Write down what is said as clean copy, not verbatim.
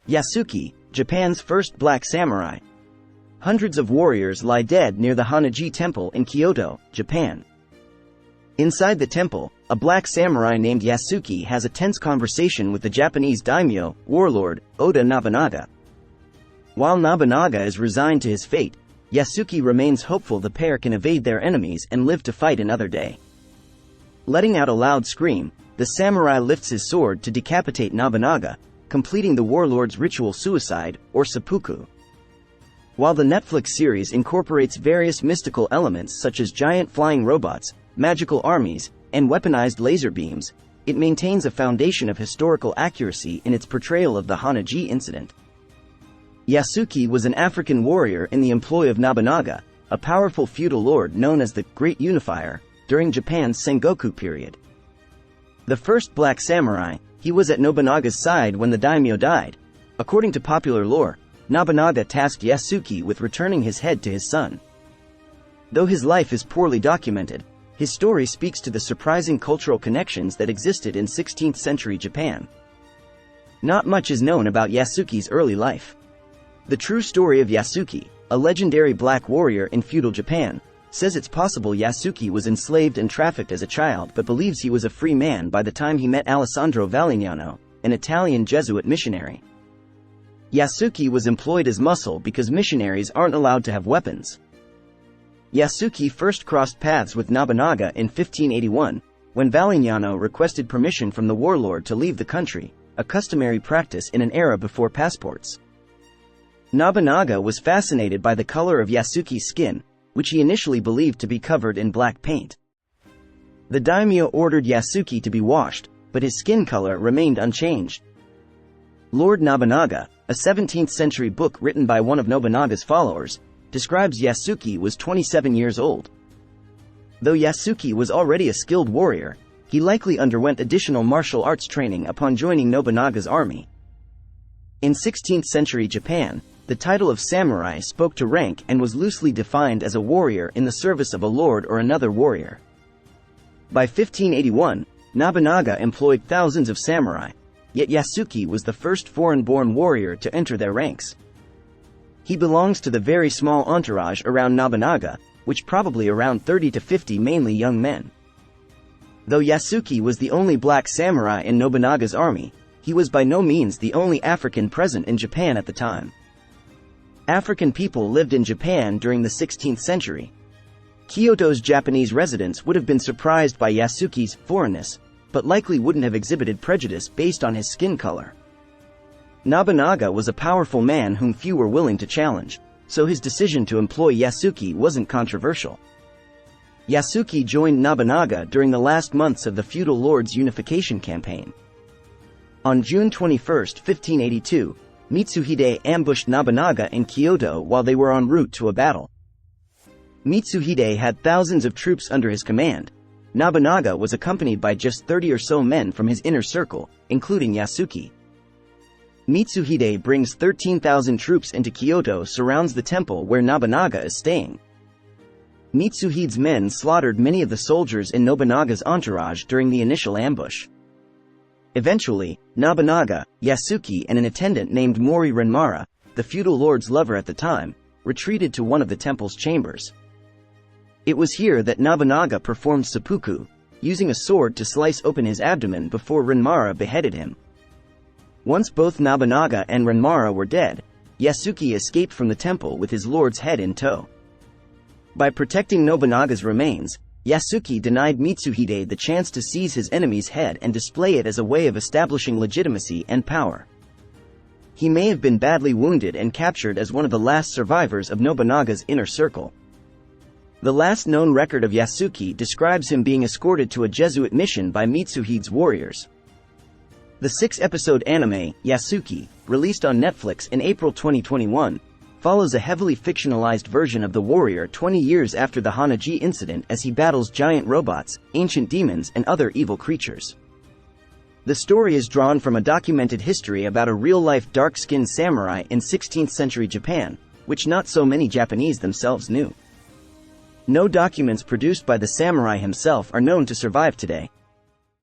Yasuke, Japan's first black samurai. Hundreds of warriors lie dead near the Hanaji Temple in Kyoto, Japan. Inside the temple, a black samurai named Yasuke has a tense conversation with the Japanese daimyo, warlord, Oda Nobunaga. While Nobunaga is resigned to his fate, Yasuke remains hopeful the pair can evade their enemies and live to fight another day. Letting out a loud scream, the samurai lifts his sword to decapitate Nobunaga, completing the warlord's ritual suicide, or seppuku. While the Netflix series incorporates various mystical elements such as giant flying robots, magical armies, and weaponized laser beams, it maintains a foundation of historical accuracy in its portrayal of the Hanaji incident. Yasuke was an African warrior in the employ of Nobunaga, a powerful feudal lord known as the Great Unifier, during Japan's Sengoku period. The first black samurai, he was at Nobunaga's side when the daimyo died. According to popular lore, Nobunaga tasked Yasuke with returning his head to his son. Though his life is poorly documented, his story speaks to the surprising cultural connections that existed in 16th century Japan. Not much is known about Yasuke's early life. The true story of Yasuke, a legendary black warrior in feudal Japan, says it's possible Yasuke was enslaved and trafficked as a child but believes he was a free man by the time he met Alessandro Valignano, an Italian Jesuit missionary. Yasuke was employed as muscle because missionaries aren't allowed to have weapons. Yasuke first crossed paths with Nobunaga in 1581, when Valignano requested permission from the warlord to leave the country, a customary practice in an era before passports. Nobunaga was fascinated by the color of Yasuke's skin, which he initially believed to be covered in black paint. The daimyo ordered Yasuke to be washed, but his skin color remained unchanged. Lord Nobunaga, a 17th-century book written by one of Nobunaga's followers, describes Yasuke was 27 years old. Though Yasuke was already a skilled warrior, he likely underwent additional martial arts training upon joining Nobunaga's army. In 16th-century Japan, the title of samurai spoke to rank and was loosely defined as a warrior in the service of a lord or another warrior. By 1581, Nobunaga employed thousands of samurai, yet Yasuke was the first foreign-born warrior to enter their ranks. He belongs to the very small entourage around Nobunaga, which probably around 30 to 50 mainly young men. Though Yasuke was the only black samurai in Nobunaga's army, he was by no means the only African present in Japan at the time. African people lived in Japan during the 16th century. Kyoto's Japanese residents would have been surprised by Yasuke's foreignness, but likely wouldn't have exhibited prejudice based on his skin color. Nobunaga was a powerful man whom few were willing to challenge, so his decision to employ Yasuke wasn't controversial. Yasuke joined Nobunaga during the last months of the feudal lord's unification campaign. On June 21, 1582, Mitsuhide ambushed Nobunaga in Kyoto while they were en route to a battle. Mitsuhide had thousands of troops under his command. Nobunaga was accompanied by just 30 or so men from his inner circle, including Yasuke. Mitsuhide brings 13,000 troops into Kyoto, surrounds the temple where Nobunaga is staying. Mitsuhide's men slaughtered many of the soldiers in Nobunaga's entourage during the initial ambush. Eventually, Nobunaga, Yasuke and an attendant named Mori Renmara, the feudal lord's lover at the time, retreated to one of the temple's chambers. It was here that Nobunaga performed seppuku, using a sword to slice open his abdomen before Renmara beheaded him. Once both Nobunaga and Renmara were dead, Yasuke escaped from the temple with his lord's head in tow. By protecting Nobunaga's remains, Yasuke denied Mitsuhide the chance to seize his enemy's head and display it as a way of establishing legitimacy and power. He may have been badly wounded and captured as one of the last survivors of Nobunaga's inner circle. The last known record of Yasuke describes him being escorted to a Jesuit mission by Mitsuhide's warriors. The 6-episode anime, Yasuke, released on Netflix in April 2021, follows a heavily fictionalized version of the warrior 20 years after the Hanaji incident as he battles giant robots, ancient demons and other evil creatures. The story is drawn from a documented history about a real-life dark-skinned samurai in 16th century Japan, which not so many Japanese themselves knew. No documents produced by the samurai himself are known to survive today.